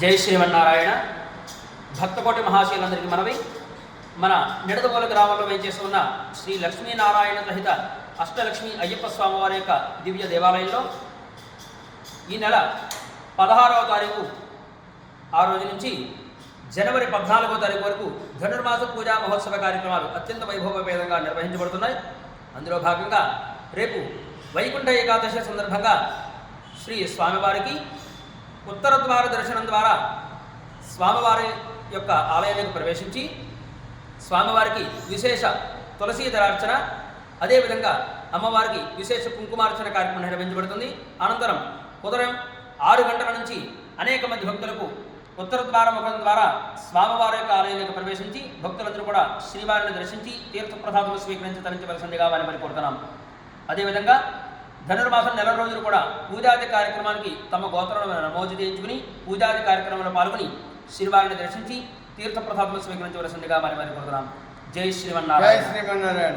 జై శ్రీమన్నారాయణ. భక్తకోటి మహాశయులందరికీ మనవి. మన నిడదవోలు గ్రామంలో వేంచేసి ఉన్న శ్రీ లక్ష్మీనారాయణ సహిత అష్టలక్ష్మి అయ్యప్ప స్వామివారి యొక్క దివ్య దేవాలయంలో ఈ నెల 16వ తారీఖు ఆ రోజు నుంచి జనవరి 14వ తారీఖు వరకు ధనుర్మాస పూజా మహోత్సవ కార్యక్రమాలు అత్యంత వైభవపేతంగా నిర్వహించబడుతున్నాయి. అందులో భాగంగా రేపు వైకుంఠ ఏకాదశి సందర్భంగా శ్రీ స్వామివారికి ఉత్తర ద్వార దర్శనం ద్వారా స్వామివారి యొక్క ఆలయానికి ప్రవేశించి స్వామివారికి విశేష తులసీదళార్చన, అదేవిధంగా అమ్మవారికి విశేష కుంకుమార్చన కార్యక్రమం నిర్వహించబడుతుంది. అనంతరం ఉదయం 6 గంటల నుంచి అనేక మంది భక్తులకు ఉత్తర ద్వార ముఖం ద్వారా స్వామివారి యొక్క ఆలయానికి ప్రవేశించి భక్తులందరూ కూడా శ్రీవారిని దర్శించి తీర్థప్రసాదం స్వీకరించి తరించవలసిందిగా వారిని మరి కోరుతున్నాం. అదేవిధంగా ధనుర్మాసం నెల రోజులు కూడా పూజాది కార్యక్రమానికి తమ గోత్రాలను నమోదు చేయించుకుని పూజాది కార్యక్రమంలో పాల్గొని శ్రీవారిని దర్శించి తీర్థప్రసాదం స్వీకరించవలసిందిగా మరి కోరుతున్నాం. జై శ్రీమన్నారాయణ.